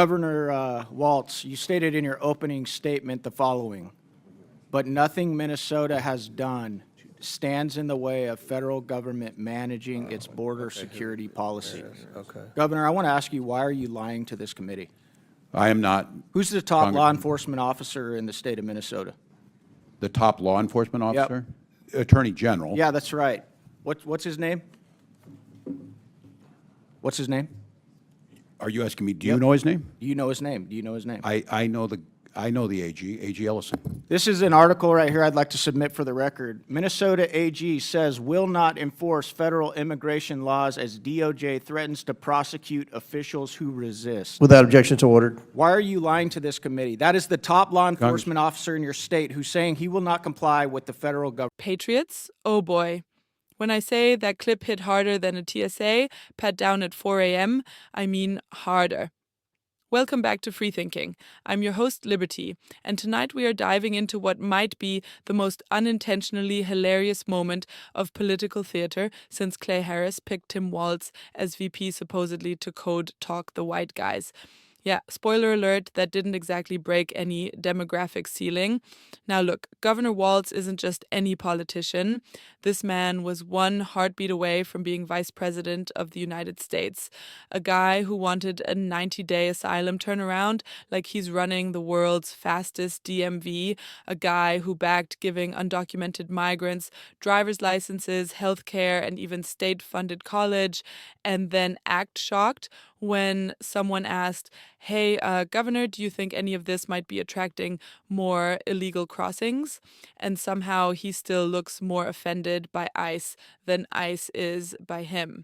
Governor Walz, you stated in your opening statement the following: but nothing Minnesota has done stands in the way of federal government managing its border security policy. Okay. Governor, I want to ask you, why are you lying to this committee? I am not Who's the top law Congressman. enforcement officer in the state of Minnesota? the top law enforcement Yep. officer. Attorney General. Yeah, that's right. What's his name? What's his name? Are you asking me, do you Yep. know his name? Do you know his name? Do you know his name? I know the AG Ellison. This is an article right here I'd like to submit for the record. Minnesota AG says will not enforce federal immigration laws as DOJ threatens to prosecute officials who resist. Without objection, so ordered. Why are you lying to this committee? That is the top law enforcement officer in your state who's saying he will not comply with the federal government. Patriots? Oh boy. When I say that clip hit harder than a TSA, pat down at 4 a.m., I mean harder. Welcome back to Free Thinking. I'm your host, Liberty, and tonight we are diving into what might be the most unintentionally hilarious moment of political theater since Clay Harris picked Tim Walz as VP supposedly to code talk the white guys. Yeah, spoiler alert, that didn't exactly break any demographic ceiling. Now look, Governor Walz isn't just any politician. This man was one heartbeat away from being vice president of the United States. A guy who wanted a 90-day asylum turnaround like he's running the world's fastest DMV. A guy who backed giving undocumented migrants driver's licenses, healthcare, and even state-funded college, and then act shocked when someone asked, hey, Governor, do you think any of this might be attracting more illegal crossings? And somehow he still looks more offended by ICE than ICE is by him.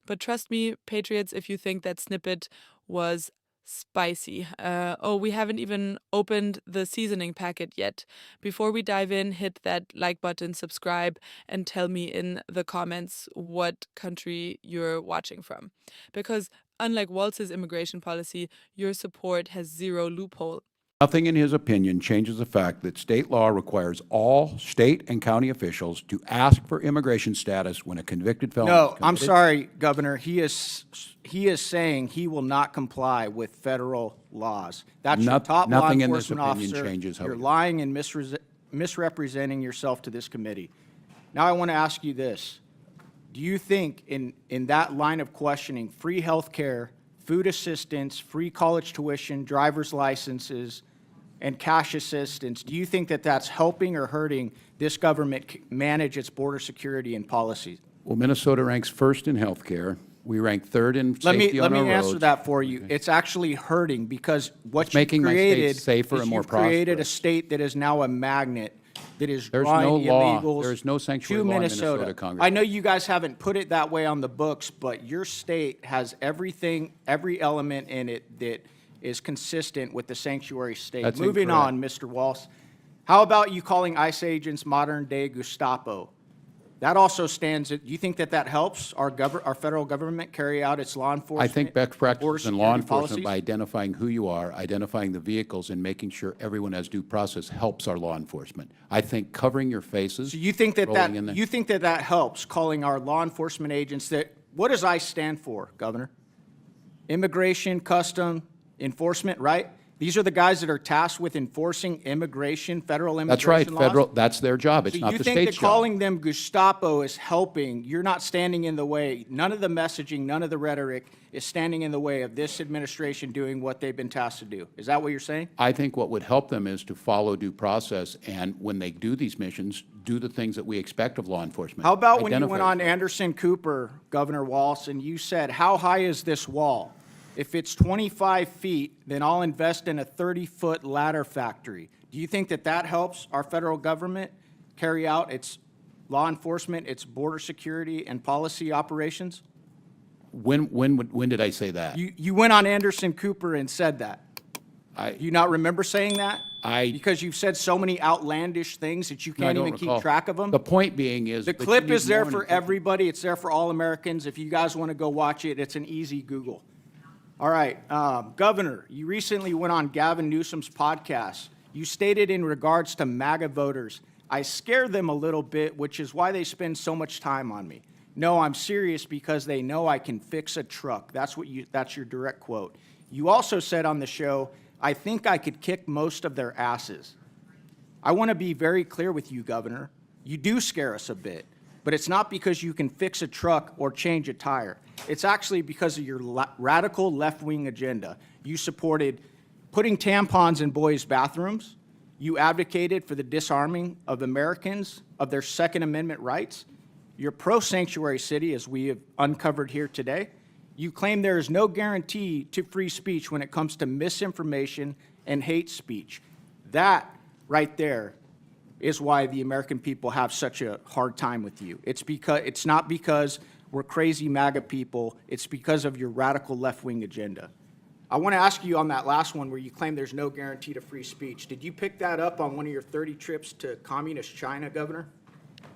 But trust me, Patriots, if you think that snippet was spicy. We haven't even opened the seasoning packet yet. Before we dive in, hit that like button, subscribe, and tell me in the comments what country you're watching from. Because unlike Walz's immigration policy, your support has zero loophole. Nothing in his opinion changes the fact that state law requires all state and county officials to ask for immigration status when a convicted felon is No, committed. I'm sorry, Governor. He is saying he will not comply with federal laws. That's your top law Nothing in this enforcement opinion officer. changes how You're he- lying and misrepresenting yourself to this committee. Now I want to ask you this. Do you think in that line of questioning, free health care, food assistance, free college tuition, driver's licenses, and cash assistance, do you think that that's helping or hurting this government manage its border security and policies? Well, Minnesota ranks first in health care. We rank third in Let safety on me our roads. answer that for you. It's actually hurting because what It's you've making my state created safer is and more you've created a prosperous. state that is now a magnet that is There's drawing no law. illegals There is no sanctuary to law in Minnesota. Minnesota, Congressman. I know you guys haven't put it that way on the books, but your state has everything, every element in it that is consistent with the sanctuary state. That's Moving incorrect. on, Mr. Walz. How about you calling ICE agents modern-day Gestapo? That also stands. Do you think that helps our federal government carry out its law enforcement? I think best border practices in law security enforcement by policies? identifying who you are, identifying the vehicles, and making sure everyone has due process helps our law enforcement. I think covering your faces. So you think that rolling in there- you think that helps calling our law enforcement agents that, what does ICE stand for, Governor? Immigration, Custom Enforcement, right? These are the guys that are tasked with enforcing immigration, federal That's right, immigration laws? federal, that's their job. It's So not you the think that state's job. calling them Gestapo is helping? You're not standing in the way. None of the messaging, none of the rhetoric is standing in the way of this administration doing what they've been tasked to do. Is that what you're saying? I think what would help them is to follow due process, and when they do these missions, do the things that we expect of law enforcement. How about when you Identify went on yourself. Anderson Cooper, Governor Walz, and you said, how high is this wall? If it's 25 feet, then I'll invest in a 30-foot ladder factory. Do you think that helps our federal government carry out its law enforcement, its border security and policy operations? When did I say that? You went on Anderson Cooper and said that. I- Do you not remember saying that? I- Because you've said so many outlandish things that you No, I can't don't even recall. keep track of them? The point being is. The that you clip need is there more for than- everybody. It's there for all Americans. If you guys want to go watch it, it's an easy Google. All right, Governor, you recently went on Gavin Newsom's podcast. You stated in regards to MAGA voters, I scare them a little bit, which is why they spend so much time on me. No, I'm serious because they know I can fix a truck. That's your direct quote. You also said on the show, I think I could kick most of their asses. I want to be very clear with you, Governor. You do scare us a bit, but it's not because you can fix a truck or change a tire. It's actually because of your radical left-wing agenda. You supported putting tampons in boys' bathrooms. You advocated for the disarming of Americans of their Second Amendment rights. You're pro-sanctuary city, as we have uncovered here today. You claim there is no guarantee to free speech when it comes to misinformation and hate speech. That right there is why the American people have such a hard time with you. It's not because we're crazy MAGA people. It's because of your radical left-wing agenda. I want to ask you on that last one where you claim there's no guarantee to free speech. Did you pick that up on one of your 30 trips to communist China, Governor?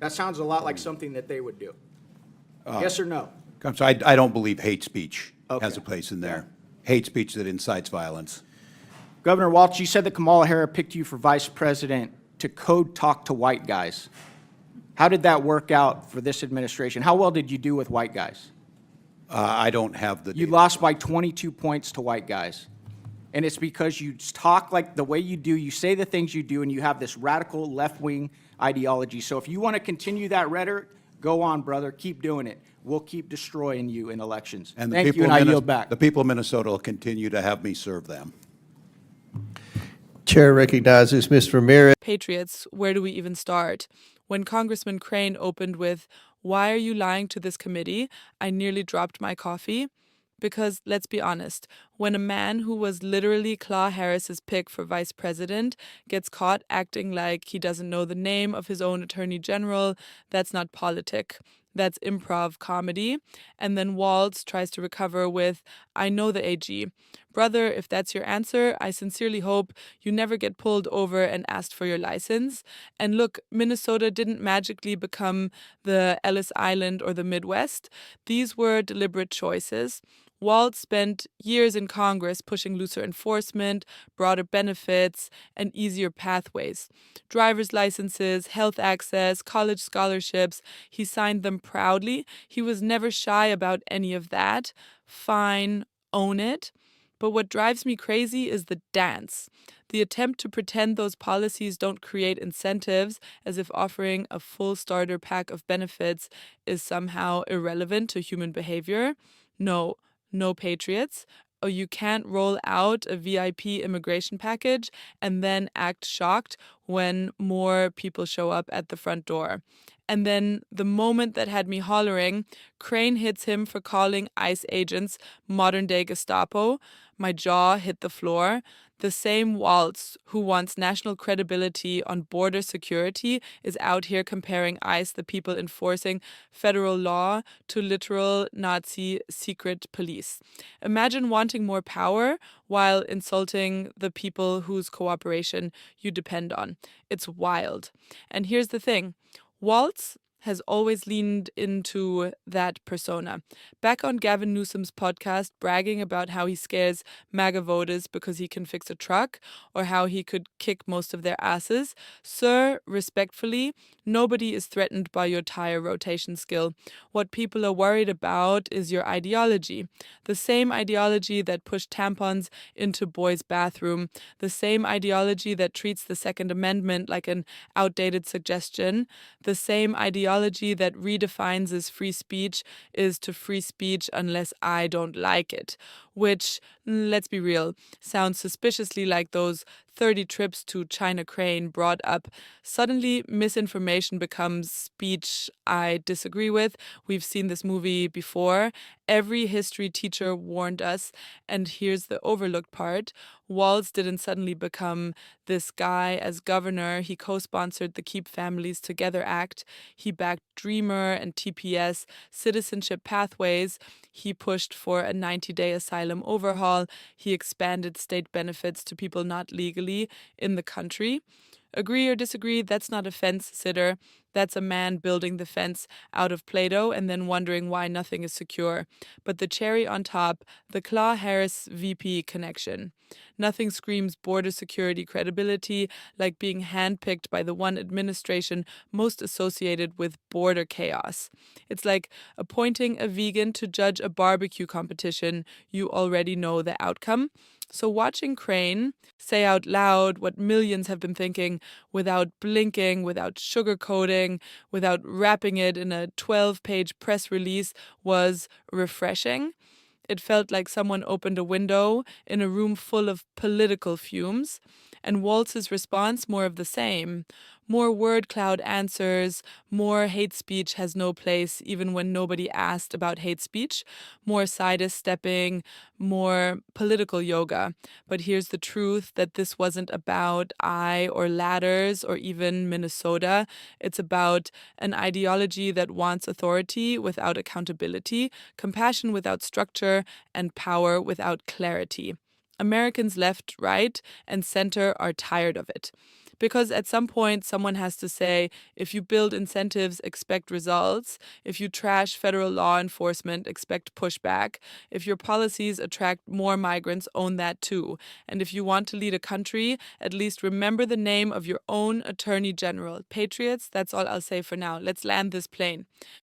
That sounds a lot like something that they would do. Yes or no? So I don't believe hate speech has Okay. a place in there. Hate speech that incites violence. Governor Walz, you said that Kamala Harris picked you for vice president to code talk to white guys. How did that work out for this administration? How well did you do with white guys? I don't have the You data. lost by 22 points to white guys. And it's because you talk like the way you do, you say the things you do, and you have this radical left-wing ideology. So if you want to continue that rhetoric, go on, brother. Keep doing it. We'll keep destroying you in elections. And the Thank people you, and of I Minnes- yield back. The people of Minnesota will continue to have me serve them. Chair recognizes Ms. Ramirez. Patriots, where do we even start? When Congressman Crane opened with, "Why are you lying to this committee?" I nearly dropped my coffee. Because, let's be honest, when a man who was literally Claw Harris's pick for vice president gets caught acting like he doesn't know the name of his own attorney general, that's not politic. That's improv comedy. And then Walz tries to recover with, "I know the AG." Brother, if that's your answer, I sincerely hope you never get pulled over and asked for your license. And look, Minnesota didn't magically become the Ellis Island or the Midwest. These were deliberate choices. Walz spent years in Congress pushing looser enforcement, broader benefits, and easier pathways. Driver's licenses, health access, college scholarships, he signed them proudly. He was never shy about any of that. Fine, own it. But what drives me crazy is the dance. The attempt to pretend those policies don't create incentives, as if offering a full starter pack of benefits is somehow irrelevant to human behavior. No patriots. Or you can't roll out a VIP immigration package and then act shocked when more people show up at the front door. And then the moment that had me hollering, Crane hits him for calling ICE agents modern-day Gestapo. My jaw hit the floor. The same Walz who wants national credibility on border security is out here comparing ICE, the people enforcing federal law, to literal Nazi secret police. Imagine wanting more power while insulting the people whose cooperation you depend on. It's wild. And here's the thing. Walz has always leaned into that persona. Back on Gavin Newsom's podcast, bragging about how he scares MAGA voters because he can fix a truck, or how he could kick most of their asses. Sir, respectfully, nobody is threatened by your tire rotation skill. What people are worried about is your ideology. The same ideology that pushed tampons into boys' bathroom. The same ideology that treats the Second Amendment like an outdated suggestion. The same ideology that redefines as free speech is to free speech unless I don't like it. Which, let's be real, sounds suspiciously like those 30 trips to China Crane brought up. Suddenly, misinformation becomes speech I disagree with. We've seen this movie before. Every history teacher warned us. And here's the overlooked part. Walz didn't suddenly become this guy as governor. He co-sponsored the Keep Families Together Act. He backed Dreamer and TPS citizenship pathways. He pushed for a 90-day asylum overhaul. He expanded state benefits to people not legally in the country. Agree or disagree, that's not a fence sitter. That's a man building the fence out of Play-Doh and then wondering why nothing is secure. But the cherry on top, the Claw-Harris VP connection. Nothing screams border security credibility like being handpicked by the one administration most associated with border chaos. It's like appointing a vegan to judge a barbecue competition. You already know the outcome. So watching Crane say out loud what millions have been thinking without blinking, without sugarcoating, without wrapping it in a 12-page press release was refreshing. It felt like someone opened a window in a room full of political fumes, and Waltz's response more of the same. More word cloud answers, more hate speech has no place even when nobody asked about hate speech, more sidestepping, more political yoga. But here's the truth that this wasn't about I or ladders or even Minnesota. It's about an ideology that wants authority without accountability, compassion without structure, and power without clarity. Americans left, right, and center are tired of it. Because at some point, someone has to say, if you build incentives, expect results. If you trash federal law enforcement, expect pushback. If your policies attract more migrants, own that too. And if you want to lead a country, at least remember the name of your own attorney general. Patriots, that's all I'll say for now. Let's land this plane.